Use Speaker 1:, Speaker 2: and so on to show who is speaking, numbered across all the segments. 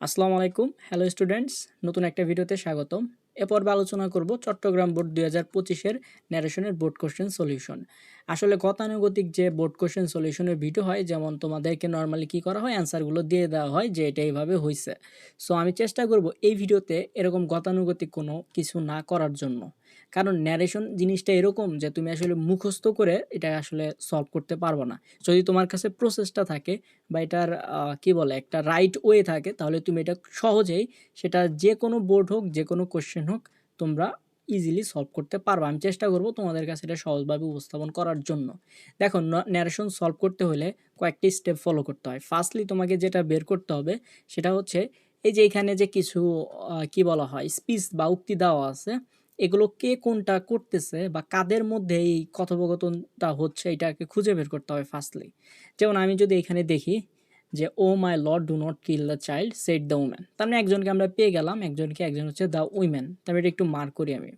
Speaker 1: আসসালামু আলাইকুম, hello students, নতুন একটা ভিডিওতে স্বাগতম। এরপর আলোচনা করব চট্টগ্রাম বোর্ড 2025-এর ন্যারেশনের বোর্ড কোশ্চেন সলিউশন। আসলে গতানুগতিক যে বোর্ড কোশ্চেন সলিউশনের ভিডিও হয়, যেমন তোমাদেরকে নর্মালি কি করা হয়, অ্যান্সারগুলো দিয়ে দেওয়া হয় যে এটা এইভাবে হয়েছে। সো আমি চেষ্টা করব এই ভিডিওতে এরকম গতানুগতিক কোনো কিছু না করার জন্য। কারণ ন্যারেশন জিনিসটা এরকম যে তুমি আসলে মুখস্থ করে এটা আসলে সলভ করতে পারবে না। যদি তোমার কাছে প্রসেসটা থাকে বা এটার কি বলে একটা রাইট ওয়ে থাকে, তাহলে তুমি এটা সহজেই সেটা যে কোনো বোর্ড হোক, যে কোনো কোশ্চেন হোক, তোমরা ইজিলি সলভ করতে পারবে। আমি চেষ্টা করব তোমাদের কাছে এটা সহজভাবে উপস্থাপন করার জন্য। দেখো, ন্যারেশন সলভ করতে হলে কয়েকটি স্টেপ ফলো করতে হয়। ফার্স্টলি তোমাকে যেটা বের করতে হবে সেটা হচ্ছে এই যে এখানে যে কিছু কি বলা হয় স্পিচ বা উক্তি দেওয়া আছে, এগুলো কে কোনটা করতেছে বা কাদের মধ্যে এই কথোপকথনটা হচ্ছে, এটাকে খুঁজে বের করতে হবে ফার্স্টলি। যেমন আমি যদি এখানে দেখি যে oh my lord do not kill the child said the woman, তার মানে একজনকে আমরা পেয়ে গেলাম, একজন হচ্ছে দ্য উইমেন। তবে এটা একটু মার্ক করি আমি।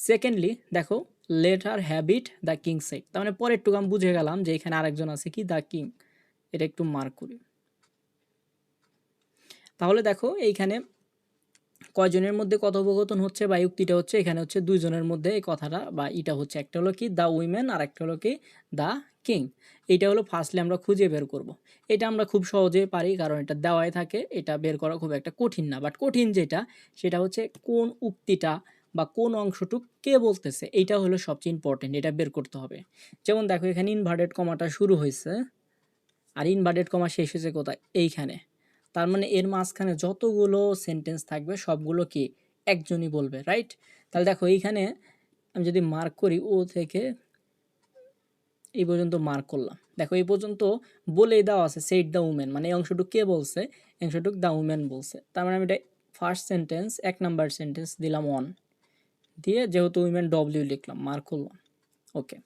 Speaker 1: সেকেন্ডলি দেখো, let her habit the king said, তার মানে পরে একটু আমি বুঝে গেলাম যে এখানে আরেকজন আছে কি দ্য কিং, এটা একটু মার্ক করি। তাহলে দেখো এইখানে কয়জনের মধ্যে কথোপকথন হচ্ছে বা উক্তিটা হচ্ছে, এখানে হচ্ছে দুইজনের মধ্যে এই কথাটা বা এটা হচ্ছে, একটা হলো কি দ্য উইমেন আর একটা হলো কি দ্য কিং। এইটা হলো ফার্স্টলি আমরা খুঁজে বের করব। এটা আমরা খুব সহজেই পারি, কারণ এটা দেওয়াই থাকে, এটা বের করা খুব একটা কঠিন না। বাট কঠিন যেটা, সেটা হচ্ছে কোন উক্তিটা বা কোন অংশটুক কে বলতেছে, এইটা হলো সবচেয়ে ইম্পর্টেন্ট, এটা বের করতে হবে। যেমন দেখো, এখানে ইনভার্টেড কমাটা শুরু হয়েছে আর ইনভার্টেড কমা শেষ হয়েছে কোথায়, এইখানে। তার মানে এর মাঝখানে যতগুলো সেন্টেন্স থাকবে সবগুলো কি একজনই বলবে, রাইট? তাহলে দেখো এইখানে আমি যদি মার্ক করি ও থেকে এই পর্যন্ত মার্ক করলাম, দেখো এই পর্যন্ত বলেই দেওয়া আছে সেড দ্য উমেন, মানে এই অংশটুকু কে বলছে, অংশটুকু দ্য উমেন বলছে। তার মানে আমি এটা ফার্স্ট সেন্টেন্স, 1 নাম্বার সেন্টেন্স দিলাম অন দিয়ে, যেহেতু উইমেন ডব্লিউ লিখলাম, মার্ক করলাম। ওকে,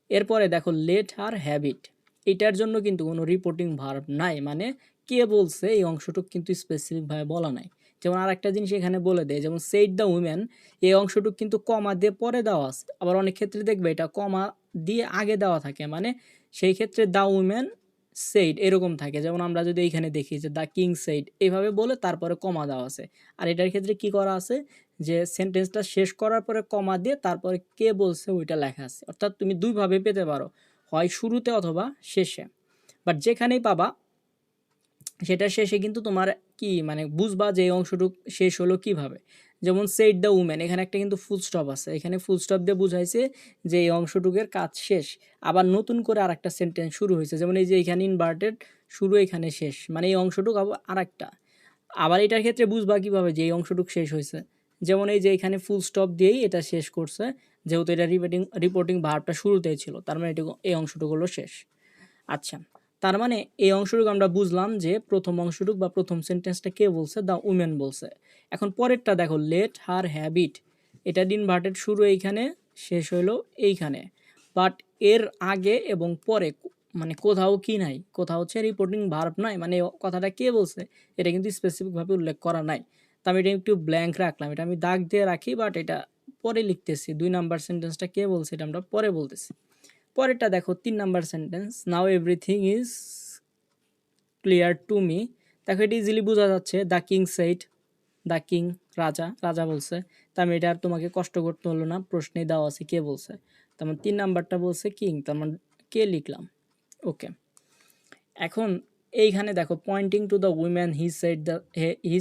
Speaker 1: এরপরে দেখো লেট হার হ্যাবিট, এটার জন্য কিন্তু কোনো রিপোর্টিং ভার্ব নাই, মানে কে বলছে এই অংশটুকু কিন্তু স্পেসিফিকভাবে বলা নাই। যেমন আর একটা জিনিস এখানে বলে দেয়, যেমন সেইড দ্য উইমেন, এই অংশটুকু কিন্তু কমা দিয়ে পরে দেওয়া আছে, আবার অনেক ক্ষেত্রে দেখবে এটা কমা দিয়ে আগে দেওয়া থাকে, মানে সেই ক্ষেত্রে দ্য উইমেন সেইড এরকম থাকে। যেমন আমরা যদি এইখানে দেখি যে দ্য কিং সেইড, এইভাবে বলে তারপরে কমা দেওয়া আছে। আর এটার ক্ষেত্রে কি করা আছে, যে সেন্টেন্সটা শেষ করার পরে কমা দিয়ে তারপরে কে বলছে ওইটা লেখা আছে। অর্থাৎ তুমি দুইভাবে পেতে পারো, হয় শুরুতে অথবা শেষে। বাট যেখানেই পাবা সেটার শেষে কিন্তু তোমার কি মানে বুঝবা যে এই অংশটুকু শেষ হলো কিভাবে। যেমন সেইড দ্য উমেন, এখানে একটা কিন্তু ফুল স্টপ আছে, এখানে ফুল স্টপ দিয়ে বুঝাইছে যে এই অংশটুকের কাজ শেষ। আবার নতুন করে আরেকটা সেন্টেন্স শুরু হয়েছে, যেমন এই যে এখানে ইনভার্টেড শুরু, এখানে শেষ, মানে এই অংশটুকু আবার আরেকটা। আবার এটার ক্ষেত্রে বুঝবা কিভাবে যে এই অংশটুকু শেষ হয়েছে, যেমন এই যে এখানে ফুল স্টপ দিয়েই এটা শেষ করছে, যেহেতু এটা রিপোর্টিং ভার্বটা শুরুতেই ছিল, তার মানে এটুকু এই অংশটুকু হলো শেষ। আচ্ছা, তার মানে এই অংশটুকু আমরা বুঝলাম যে প্রথম অংশটুকু বা প্রথম সেন্টেন্সটা কে বলছে, দ্য উমেন বলছে। এখন পরেরটা দেখো, লেট হার হ্যাবিট, এটা ইনভার্টেড শুরু এইখানে, শেষ হইলো এইখানে। বাট এর আগে এবং পরে মানে কোথাও কি নাই, কোথাও হচ্ছে রিপোর্টিং ভার্ব নাই, মানে কথাটা কে বলছে এটা কিন্তু স্পেসিফিকভাবে উল্লেখ করা নাই। তো আমি এটা একটু ব্ল্যাঙ্ক রাখলাম, এটা আমি দাগ দিয়ে রাখি, বাট এটা পরে লিখতেছি। 2 নাম্বার সেন্টেন্সটা কে বলছে এটা আমরা পরে বলতেছি। পরেরটা দেখো, 3 number sentence, now everything is clear to me. দেখো এটা ইজিলি বোঝা যাচ্ছে, the king said, the king রাজা, রাজা বলছে। তার মানে এটা আর তোমাকে কষ্ট করতে হলো না, প্রশ্নে দেওয়া আছে কে বলছে। তার মানে 3 নাম্বারটা বলছে কিং, তার মানে কে লিখলাম। ওকে, এখন এইখানে দেখো pointing to the women he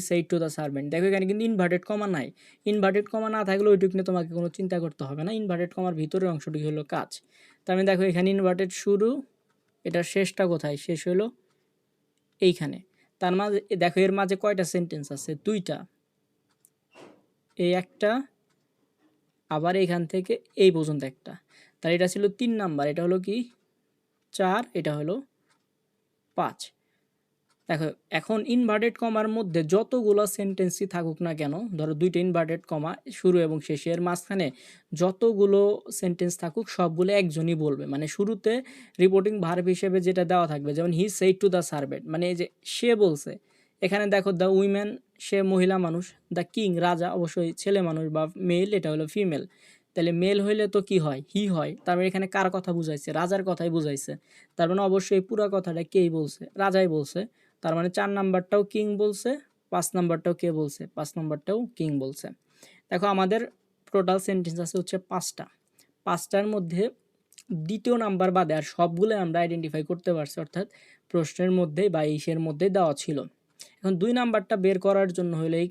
Speaker 1: said to the servant, দেখো এখানে কিন্তু ইনভার্টেড কমা নাই। ইনভার্টেড কমা না থাকলে ওইটুকু নিয়ে তোমাকে কোনো চিন্তা করতে হবে না, ইনভার্টেড কমার ভিতরের অংশটি হলো কাজ। তার মানে দেখো এখানে ইনভার্টেড শুরু, এটার শেষটা কোথায়, শেষ হলো এইখানে। তার মাঝে দেখো এর মাঝে কয়টা সেন্টেন্স আছে, 2টা, এই একটা, আবার এইখান থেকে এই পর্যন্ত একটা। তাহলে এটা ছিল 3 নাম্বার, এটা হলো কি 4, এটা হলো 5। দেখো এখন ইনভার্টেড কমার মধ্যে যতগুলো সেন্টেন্সই থাকুক না কেন, ধরো 2টা ইনভার্টেড কমা শুরু এবং শেষের মাঝখানে যতগুলো সেন্টেন্স থাকুক সবগুলো একজনই বলবে, মানে শুরুতে রিপোর্টিং ভার্ব হিসেবে যেটা দেওয়া থাকবে, যেমন হি সেইড টু দ্য সার্ভেন্ট, মানে এই যে সে বলছে। এখানে দেখো দ্য উইমেন, সে মহিলা মানুষ, দ্য কিং রাজা অবশ্যই ছেলে মানুষ বা মেল, এটা হলো ফিমেল। তাহলে মেল হইলে তো কি হয়, হি হয়। তারপরে এখানে কার কথা বুঝাইছে, রাজার কথাই বুঝাইছে। তার মানে অবশ্যই পুরো কথাটা কেই বলছে, রাজাই বলছে। তার মানে 4 নাম্বারটাও কিং বলছে, 5 নাম্বারটাও কে বলছে, 5 নাম্বারটাও কিং বলছে। দেখো আমাদের টোটাল সেন্টেন্স আছে হচ্ছে 5টা। 5টার মধ্যে দ্বিতীয় নাম্বার বাদে আর সবগুলো আমরা আইডেন্টিফাই করতে পারছি, অর্থাৎ প্রশ্নের মধ্যেই বা ইসের মধ্যেই দেওয়া ছিল। এখন 2 নাম্বারটা বের করার জন্য হলে এই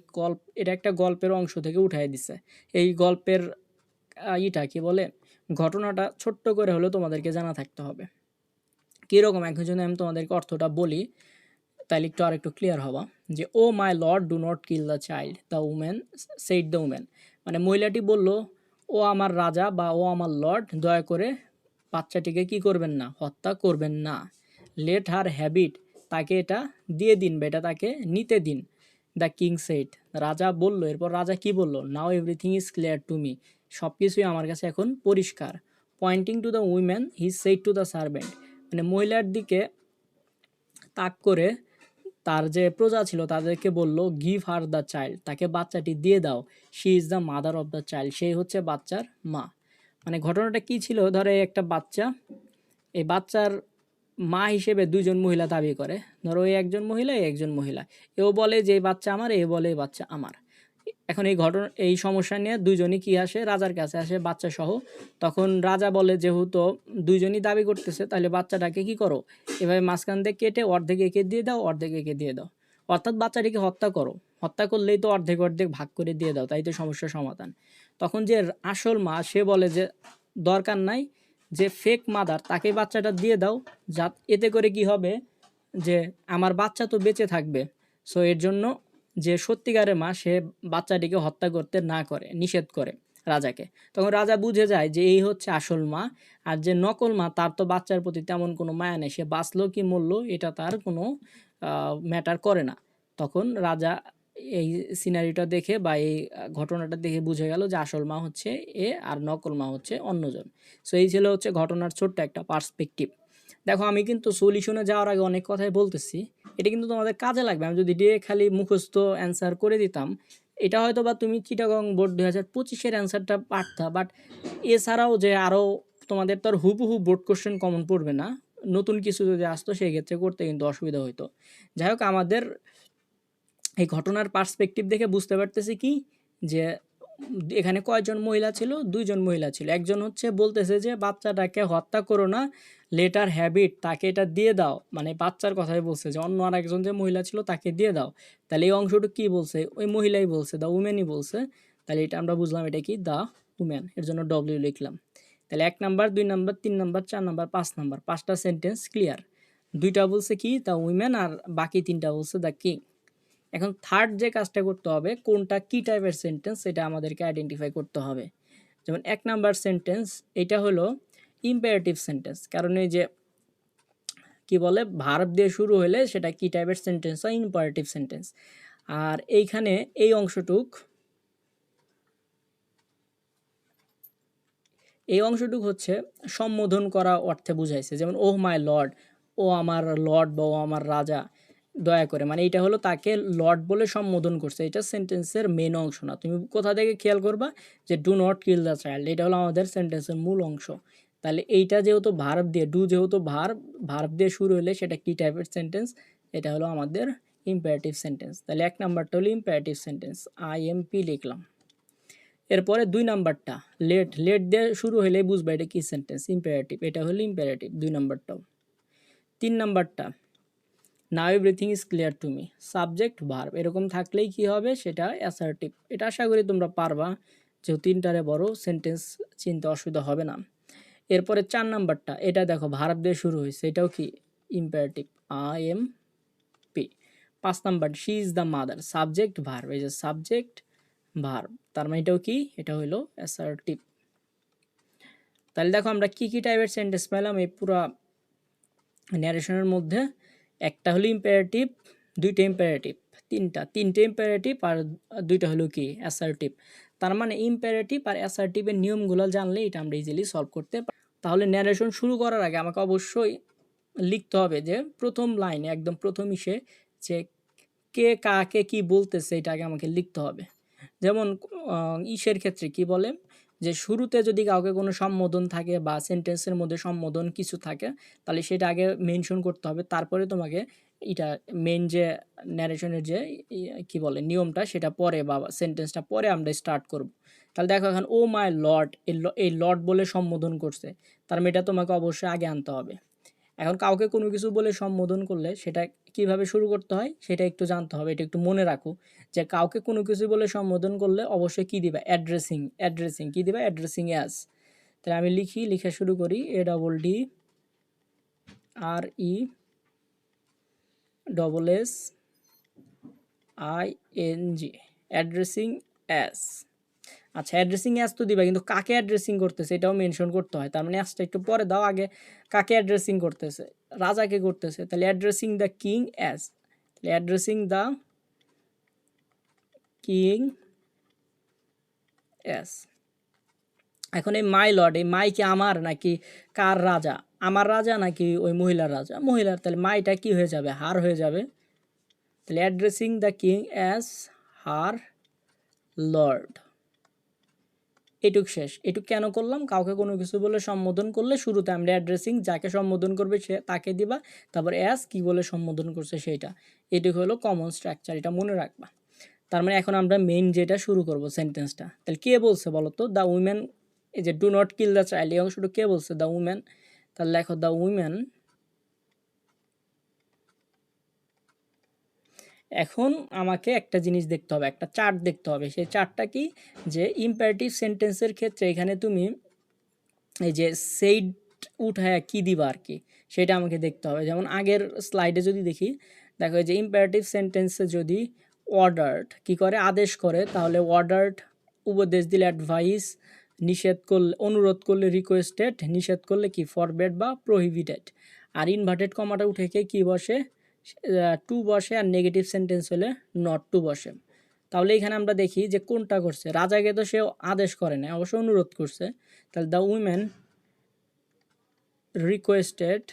Speaker 1: এটা একটা গল্পের অংশ থেকে উঠাই দিছে। এই গল্পের ইটা কি বলে, ঘটনাটা ছোট্ট করে হলেও তোমাদেরকে জানা থাকতে হবে। কীরকম, এখন যদি আমি তোমাদেরকে অর্থটা বলি তাহলে একটু আর একটু ক্লিয়ার হবা। যে oh my lord do not kill the child, the woman said the woman, মানে মহিলাটি বলল, ও আমার রাজা বা ও আমার লর্ড, দয়া করে বাচ্চাটিকে কি করবেন না, হত্যা করবেন না। লেট হার হ্যাবিট, তাকে এটা দিয়ে দিন বা এটা তাকে নিতে দিন। দ্য কিং সেইড, রাজা বলল, এরপর রাজা কি বলল, now everything is clear to me, সব কিছুই আমার কাছে এখন পরিষ্কার। Pointing to the women he said to the servant, মানে মহিলার দিকে তাক করে তার যে প্রজা ছিল তাদেরকে বলল, গিভ হার দ্য চাইল্ড, তাকে বাচ্চাটি দিয়ে দাও। She is the mother of the child, সেই হচ্ছে বাচ্চার মা। মানে ঘটনাটা কি ছিল, ধরে একটা বাচ্চা, এই বাচ্চার মা হিসেবে দুইজন মহিলা দাবি করে। ধরো এই একজন মহিলা, এই একজন মহিলা, এও বলে যে এই বাচ্চা আমার, এ বলে এই বাচ্চা আমার। এখন এই সমস্যা নিয়ে দুইজনই কি আসে, রাজার কাছে আসে বাচ্চা সহ। তখন রাজা বলে, যেহেতু দুইজনই দাবি করতেছে তাহলে বাচ্চাটাকে কি করো, এভাবে মাঝখান দিয়ে কেটে অর্ধেক একে দিয়ে দাও, অর্ধেক একে দিয়ে দাও, অর্থাৎ বাচ্চাটিকে হত্যা করো, হত্যা করলেই তো অর্ধেক অর্ধেক ভাগ করে দিয়ে দাও, তাই তো সমস্যার সমাধান। তখন যে আসল মা সে বলে যে দরকার নাই, যে ফেক মাদার তাকে বাচ্চাটা দিয়ে দাও, যা এতে করে কি হবে, যে আমার বাচ্চা তো বেঁচে থাকবে। সো এর জন্য যে সত্যিকারের মা সে বাচ্চাটিকে হত্যা করতে না করে, নিষেধ করে রাজাকে। তখন রাজা বুঝে যায় যে এই হচ্ছে আসল মা, আর যে নকল মা তার তো বাচ্চার প্রতি তেমন কোনো মায়া নেই, সে বাঁচলো কি মরলো এটা তার কোনো ম্যাটার করে না। তখন রাজা এই সিনারিটা দেখে বা এই ঘটনাটা দেখে বুঝে গেল যে আসল মা হচ্ছে এ আর নকল মা হচ্ছে অন্যজন। সো এই ছিল হচ্ছে ঘটনার ছোট্ট একটা পার্সপেক্টিভ। দেখো আমি কিন্তু সলিউশনে যাওয়ার আগে অনেক কথাই বলতেছি, এটা কিন্তু তোমাদের কাজে লাগবে। আমি যদি ডিরেক্ট খালি মুখস্থ অ্যান্সার করে দিতাম, এটা হয়তো বা তুমি চিটাগং বোর্ড 2025-এর অ্যান্সারটা পারতা, বাট এছাড়াও যে আরও তোমাদের তো আর হুবহু বোর্ড কোশ্চেন কমন পড়বে না, নতুন কিছু যদি আসতো সেই ক্ষেত্রে করতে কিন্তু অসুবিধা হইতো। যাই হোক, আমাদের এই ঘটনার পার্সপেক্টিভ দেখে বুঝতে পারতেছি কি, যে এখানে কয়জন মহিলা ছিল, দুইজন মহিলা ছিল। একজন হচ্ছে বলতেছে যে বাচ্চাটাকে হত্যা করো না, লেটার হ্যাবিট, তাকে এটা দিয়ে দাও, মানে বাচ্চার কথাই বলছে, যে অন্য আর একজন যে মহিলা ছিল তাকে দিয়ে দাও। তাহলে এই অংশটুকু কি বলছে, ওই মহিলাই বলছে, দ্য উমেনই বলছে। তাহলে এটা আমরা বুঝলাম এটা কি, দ্য উমেন, এর জন্য ডব্লিউ লিখলাম। তাহলে 1 number, 2 number, 3 number, 4 number, 5 number, 5টা সেন্টেন্স ক্লিয়ার। 2টা বলছে কি, দ্য উইমেন, আর বাকি 3টা বলছে দ্য কিং। এখন থার্ড যে কাজটা করতে হবে, কোনটা কি টাইপের সেন্টেন্স সেটা আমাদেরকে আইডেন্টিফাই করতে হবে। যেমন 1 নাম্বার সেন্টেন্স, এটা হলো ইম্পারেটিভ সেন্টেন্স, কারণ এই যে কি বলে ভার্ব দিয়ে শুরু হলে সেটা কি টাইপের সেন্টেন্স হয়, ইম্পারেটিভ সেন্টেন্স। আর এইখানে এই অংশটুক হচ্ছে সম্বোধন করা অর্থে বুঝাইছে। যেমন ওহ মাই লর্ড, ও আমার লর্ড বা ও আমার রাজা, দয়া করে, মানে এটা হলো তাকে লর্ড বলে সম্বোধন করছে। এটা সেন্টেন্সের মেন অংশ না। তুমি কোথা থেকে খেয়াল করবা, যে do not kill the child, এটা হলো আমাদের সেন্টেন্সের মূল অংশ। তাহলে এইটা যেহেতু ভার্ব দিয়ে, ডু যেহেতু ভার্ব দিয়ে শুরু হলে সেটা কি টাইপের সেন্টেন্স, এটা হলো আমাদের ইম্পারেটিভ সেন্টেন্স। তাহলে 1 নাম্বারটা হলো ইম্পারেটিভ সেন্টেন্স, আইএমপি লিখলাম। এরপরে 2 নাম্বারটা, লেট দিয়ে শুরু হলে বুঝবা এটা কি সেন্টেন্স, ইম্পারেটিভ, এটা হলো ইম্পারেটিভ 2 নাম্বারটাও। 3 নাম্বারটা, নাও everything is clear to me, subject verb এরকম থাকলেই কি হবে, সেটা অ্যাসার্টিভ। এটা আশা করি তোমরা পারবা, যেহেতু 3টারে বড় সেন্টেন্স চিনতে অসুবিধা হবে না। এরপরে 4 নাম্বারটা, এটা দেখো ভার্ব দিয়ে শুরু হয়েছে, এটাও কি imperative, I am P. 5 number, she is the mother, subject verb, এই যে সাবজেক্ট ভার্ব, তার মানে এটাও কি, এটা হলো অ্যাসার্টিভ। তাহলে দেখো আমরা কি কি টাইপের সেন্টেন্স পেলাম এই পুরো ন্যারেশনের মধ্যে। একটা হলো ইম্পারেটিভ, 2টা ইম্পারেটিভ, তিনটে ইম্পারেটিভ, আর 2টা হলো কি অ্যাসার্টিভ। তার মানে ইম্পারেটিভ আর অ্যাসার্টিভের নিয়মগুলো জানলে এটা আমরা ইজিলি সলভ করতে পারি। তাহলে ন্যারেশন শুরু করার আগে আমাকে অবশ্যই লিখতে হবে যে প্রথম লাইনে একদম প্রথম ইসে যে কে কাকে কি বলতেছে এটা আগে আমাকে লিখতে হবে। যেমন ইসের ক্ষেত্রে কি বলে, যে শুরুতে যদি কাউকে কোনো সম্বোধন থাকে বা সেন্টেন্সের মধ্যে সম্বোধন কিছু থাকে, তাহলে সেটা আগে মেনশন করতে হবে, তারপরে তোমাকে এটা মেইন যে ন্যারেশনের যে কি বলে নিয়মটা সেটা পরে বা সেন্টেন্সটা পরে আমরা স্টার্ট করব। তাহলে দেখো এখন ও মাই লর্ড, এই লর্ড বলে সম্বোধন করছে, তার মানে এটা তোমাকে অবশ্যই আগে আনতে হবে। এখন কাউকে কোনো কিছু বলে সম্বোধন করলে সেটা কিভাবে শুরু করতে হয় সেটা একটু জানতে হবে, এটা একটু মনে রাখো যে কাউকে কোনো কিছু বলে সম্বোধন করলে অবশ্যই কী দিবা, অ্যাড্রেসিং কী দিবা, অ্যাড্রেসিং অ্যাজ। তাহলে আমি লিখা শুরু করি ADDRESSING, অ্যাড্রেসিং অ্যাজ। আচ্ছা অ্যাড্রেসিং অ্যাজ তো দিবা, কিন্তু কাকে অ্যাড্রেসিং করতেছে এটাও মেনশন করতে হয়। তার মানে অ্যাজটা একটু পরে দাও, আগে কাকে অ্যাড্রেসিং করতেছে, রাজাকে করতেছে, তাহলে অ্যাড্রেসিং দ্য কিং অ্যাজ, তাহলে অ্যাড্রেসিং দ্য কিং অ্যাজ। এখন এই মাই লর্ড, এই মাই কি আমার নাকি কার রাজা, আমার রাজা নাকি ওই মহিলার রাজা, মহিলার, তাহলে মাইটা কি হয়ে যাবে, হার হয়ে যাবে। তাহলে addressing the king as her lord. এটুক শেষ। এটুক কেন করলাম, কাউকে কোনো কিছু বলে সম্বোধন করলে শুরুতে আমরা অ্যাড্রেসিং যাকে সম্বোধন করবে সে তাকে দিবা, তারপর অ্যাজ কি বলে সম্বোধন করছে সেইটা। এটুক হলো কমন স্ট্রাকচার, এটা মনে রাখবা। তার মানে এখন আমরা মেইন যেটা শুরু করব সেন্টেন্সটা। তাহলে কে বলছে বলো তো, দ্য উইমেন, এই যে do not kill the child, এই অংশটা কে বলছে, দ্য উইমেন। তাহলে লেখো দ্য উইমেন। এখন আমাকে একটা জিনিস দেখতে হবে, একটা চার্ট দেখতে হবে। সেই চার্টটা কি, যে ইম্পারেটিভ সেন্টেন্সের ক্ষেত্রে এখানে তুমি এই যে সেইড উঠায় কি দিবা আর কি, সেটা আমাকে দেখতে হবে। যেমন আগের স্লাইডে যদি দেখি, দেখো যে ইম্পারেটিভ সেন্টেন্সে যদি অর্ডার্ড কি করে, আদেশ করে, তাহলে অর্ডার্ড উপদেশ দিলে অ্যাডভাইস, নিষেধ করলে অনুরোধ করলে রিকোয়েস্টেড, নিষেধ করলে কি ফরবেড বা প্রহিবিটেড। আর ইনভার্টেড কমাটা উঠে কি বসে, টু বসে, আর নেগেটিভ সেন্টেন্স হলে নট টু বসে। তাহলে এখানে আমরা দেখি যে কোনটা করছে, রাজাকে তো সে আদেশ করে না, অবশ্য অনুরোধ করছে। তাহলে দ্য উইমেন রিকোয়েস্টেড,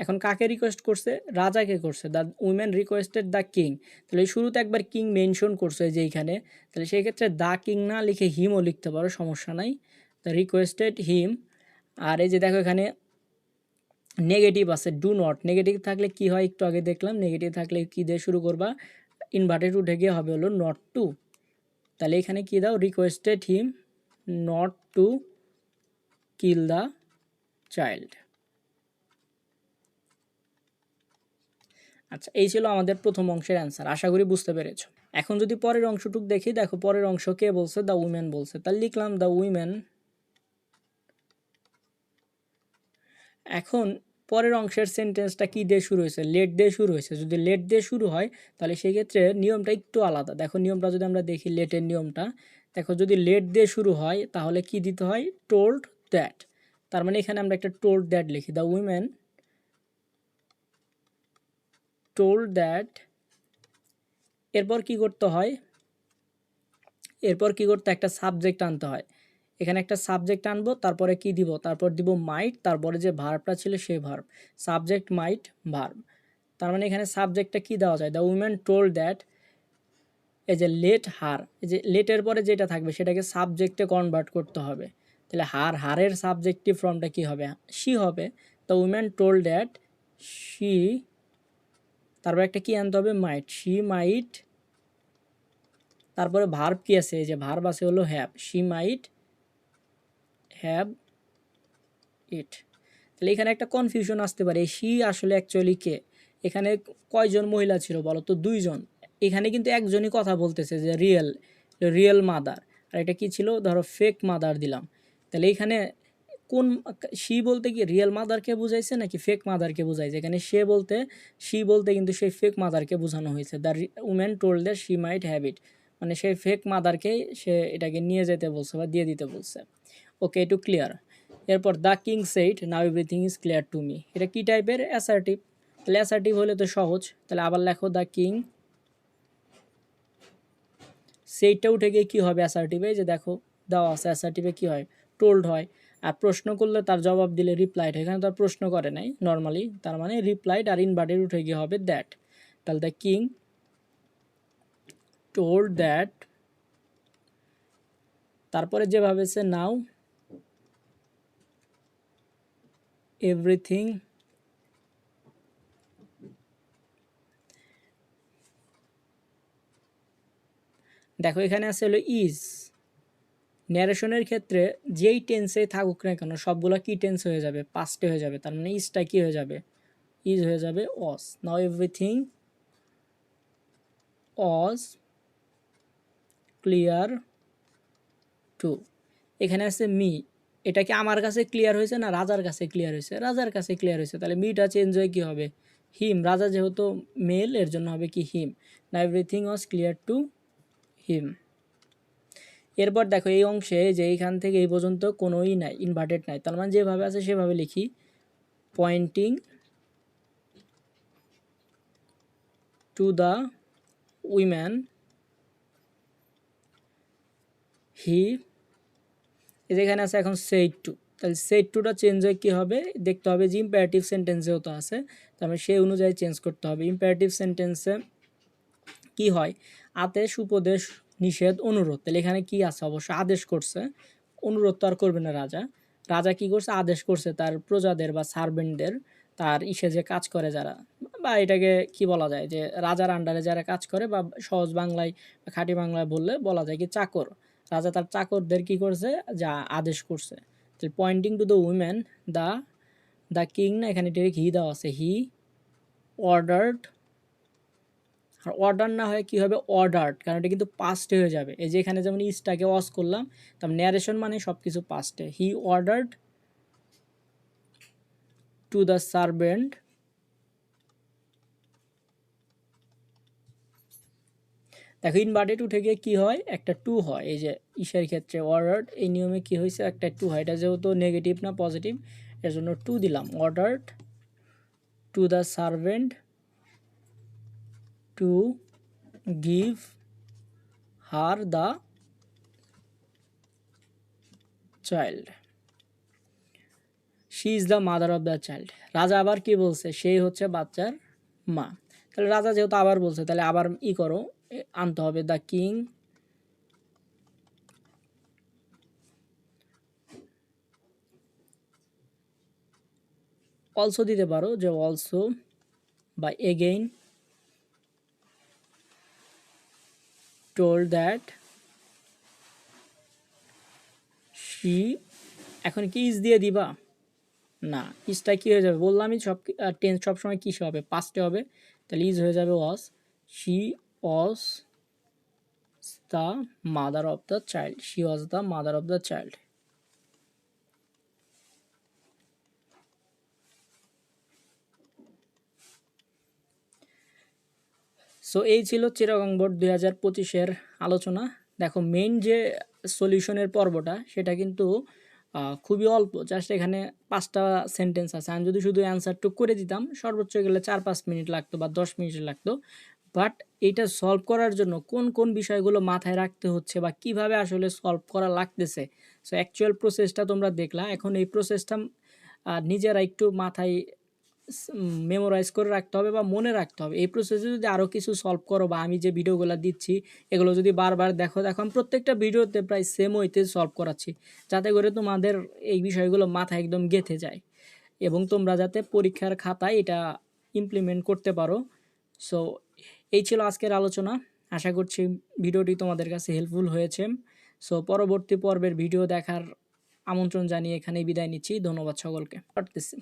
Speaker 1: এখন কাকে রিকোয়েস্ট করছে, রাজাকে করছে। The women requested the king, তাহলে শুরুতে একবার কিং মেনশন করছে যে এইখানে, তাহলে সেই ক্ষেত্রে দ্য কিং না লিখে হিমও লিখতে পারো, সমস্যা নাই। The requested him. আর এই যে দেখো এখানে নেগেটিভ আছে, ডু নট, নেগেটিভ থাকলে কি হয় একটু আগে দেখলাম, নেগেটিভ থাকলে কি দিয়ে শুরু করবা, ইনভার্টেড উঠে গিয়ে হবে হলো নট টু। তাহলে এখানে কি দাও, requested him not to kill the child. আচ্ছা এই ছিল আমাদের প্রথম অংশের অ্যান্সার, আশা করি বুঝতে পেরেছো। এখন যদি পরের অংশটুক দেখি, দেখো পরের অংশ কে বলছে, দ্য উইমেন বলছে। তাহলে লিখলাম দ্য উইমেন। এখন পরের অংশের সেন্টেন্সটা কি দিয়ে শুরু হয়েছে, লেট দিয়ে শুরু হয়েছে। যদি লেট দিয়ে শুরু হয় তাহলে সেই ক্ষেত্রে নিয়মটা একটু আলাদা। দেখো নিয়মটা যদি আমরা দেখি, লেটের নিয়মটা দেখো, যদি লেট দিয়ে শুরু হয় তাহলে কি দিতে হয়, টোল্ড দ্যাট। তার মানে এখানে আমরা একটা টোল্ড দ্যাট লিখি, দ্য উইমেন টোল্ড দ্যাট। এরপর কি করতে হয়, এরপর কি করতে, একটা সাবজেক্ট আনতে হয়। এখানে একটা সাবজেক্ট আনবো, তারপরে কি দিব, তারপর দিব মাইট, তারপরে যে ভার্বটা ছিল সেই ভার্ব, সাবজেক্ট মাইট ভার্ব। তার মানে এখানে সাবজেক্টটা কি দেওয়া যায়, দ্য উইমেন টোল্ড দ্যাট, এই যে লেট হার, এই যে লেটের পরে যেটা থাকবে সেটাকে সাবজেক্টে কনভার্ট করতে হবে। তাহলে হারের সাবজেক্টিভ ফর্মটা কি হবে, শি হবে। The women told that she, তারপর একটা কি আনতে হবে, মাইট, শি মাইট। তারপরে ভার্ব কি আছে, এই যে ভার্ব আছে হলো have, she might have it. তাহলে এখানে একটা কনফিউশন আসতে পারে, শি আসলে অ্যাকচুয়ালি কে, এখানে কয়জন মহিলা ছিল বলো তো, দুইজন। এখানে কিন্তু একজনই কথা বলতেছে যে রিয়েল মাদার, আর এটা কি ছিল, ধরো ফেক মাদার দিলাম। তাহলে এখানে কোন, শি বলতে কি রিয়েল মাদারকে বুঝাইছে নাকি ফেক মাদারকে বুঝাইছে, এখানে শি বলতে কিন্তু সেই ফেক মাদারকে বোঝানো হয়েছে। The women told that she might have it, মানে সেই ফেক মাদারকেই সে এটাকে নিয়ে যেতে বলছে বা দিয়ে দিতে বলছে। ওকে, একটু ক্লিয়ার। এরপর the king said now everything is clear to me, এটা কী টাইপের, অ্যাসার্টিভ। তাহলে অ্যাসার্টিভ হলে তো সহজ, তাহলে আবার লেখো দ্য কিং সেইটা উঠে গিয়ে কী হবে অ্যাসার্টিভে, যে দেখো দেওয়া আছে, অ্যাসার্টিভে কী হয়, টোল্ড হয়। আর প্রশ্ন করলে তার জবাব দিলে রিপ্লাইড, এখানে তার প্রশ্ন করে নাই নর্মালি, তার মানে রিপ্লাইড, আর ইনভার্টেড উঠে গিয়ে হবে দ্যাট। তাহলে দ্য কিং টোল্ড দ্যাট, তারপরে যেভাবে সে নাও এভরিথিং দেখো এখানে আছে হলো ইজ। ন্যারেশনের ক্ষেত্রে যেই টেন্সে থাকুক না কেন সবগুলো কি টেন্স হয়ে যাবে, পাস্টে হয়ে যাবে। তার মানে ইজটা কি হয়ে যাবে, ইজ হয়ে যাবে was. Now everything was clear to. এখানে আছে মি, এটা কি আমার কাছে ক্লিয়ার হয়েছে না রাজার কাছে ক্লিয়ার হয়েছে, রাজার কাছে ক্লিয়ার হয়েছে, তাহলে মিটা চেঞ্জ হয়ে কী হবে হিম। রাজা যেহেতু মেল এর জন্য হবে কি হিম। না everything was clear to him. এরপর দেখো এই অংশে যে এইখান থেকে এই পর্যন্ত কোনোই নাই, ইনভার্টেড নাই, তার মানে যেভাবে আছে সেভাবে লিখি। পয়েন্টিং টু দ্য উইম্যান হি, যেখানে আছে এখন সেইড টু, তাহলে সেইড টুটা চেঞ্জ হয়ে কী হবে দেখতে হবে যে ইম্পারেটিভ সেন্টেন্সেও তো আছে, তার মানে সেই অনুযায়ী চেঞ্জ করতে হবে। ইম্পারেটিভ সেন্টেন্সে কি হয়, আদেশ উপদেশ নিষেধ অনুরোধ, তাহলে এখানে কি আছে অবশ্য আদেশ করছে, অনুরোধ তো আর করবে না রাজা। রাজা কি করছে, আদেশ করছে তার প্রজাদের বা সার্ভেন্টদের, তার ইসে যে কাজ করে যারা, বা এটাকে কি বলা যায় যে রাজার আন্ডারে যারা কাজ করে, বা সহজ বাংলায় বা খাঁটি বাংলায় বললে বলা যায় কি চাকর। রাজা তার চাকরদের কি করছে, যা আদেশ করছে। তো pointing to the women the the king, না এখানে ডিরেক্ট হি দেওয়া আছে, হি অর্ডার্ড। আর অর্ডার না হয় কী হবে অর্ডার্ড, কারণ এটা কিন্তু পাস্টে হয়ে যাবে। এই যে এখানে যেমন ইজটাকে ওয়াজ করলাম, তার ন্যারেশন মানে সব কিছু পাস্টে। He ordered to the servant, দেখো ইনভার্টেড উঠে গিয়ে কী হয়, একটা টু হয়। এই যে ইসের ক্ষেত্রে অর্ডার্ড, এই নিয়মে কী হয়েছে একটা টু হয়। এটা যেহেতু নেগেটিভ না পজিটিভ, এর জন্য টু দিলাম। Ordered to the servant to give her the child, she is the mother of the child. রাজা আবার কি বলছে, সেই হচ্ছে বাচ্চার মা। তাহলে রাজা যেহেতু আবার বলছে, তাহলে আবার ই করো, আনতে হবে দ্য কিং অলসো দিতে পারো, যে অলসো বা এগেইন টোল্ড দ্যাট শি, এখন কি ইজ দিয়ে দিবা না, ইজটা কী হয়ে যাবে বললামই, সব টেন্স সবসময় কী হবে পাস্টে হবে, তাহলে ইজ হয়ে যাবে was. She was the mother of the child, she was the mother of the child. So এই ছিল চিটাগং বোর্ড 2025-এর আলোচনা। দেখো মেইন যে সলিউশনের পর্বটা সেটা কিন্তু খুবই অল্প, জাস্ট এখানে 5টা সেন্টেন্স আছে। আমি যদি শুধু অ্যান্সারটুক করে দিতাম সর্বোচ্চ গেলে 4-5 মিনিট লাগতো বা 10 মিনিট লাগতো। বাট এইটা সলভ করার জন্য কোন কোন বিষয়গুলো মাথায় রাখতে হচ্ছে বা কিভাবে আসলে সলভ করা লাগতেছে, সো অ্যাকচুয়াল প্রসেসটা তোমরা দেখলা। এখন এই প্রসেসটা নিজেরা একটু মাথায় মেমোরাইজ করে রাখতে হবে বা মনে রাখতে হবে। এই প্রসেসে যদি আরও কিছু সলভ করো, বা আমি যে ভিডিওগুলো দিচ্ছি এগুলো যদি বারবার দেখো, এখন প্রত্যেকটা ভিডিওতে প্রায় সেম ওইতে সলভ করাচ্ছি, যাতে করে তোমাদের এই বিষয়গুলো মাথায় একদম গেঁথে যায় এবং তোমরা যাতে পরীক্ষার খাতায় এটা ইমপ্লিমেন্ট করতে পারো। সো এই ছিল আজকের আলোচনা। আশা করছি ভিডিওটি তোমাদের কাছে হেল্পফুল হয়েছে। সো পরবর্তী পর্বের ভিডিও দেখার আমন্ত্রণ জানিয়ে এখানেই বিদায় নিচ্ছি। ধন্যবাদ সকলকে। পারতেছি।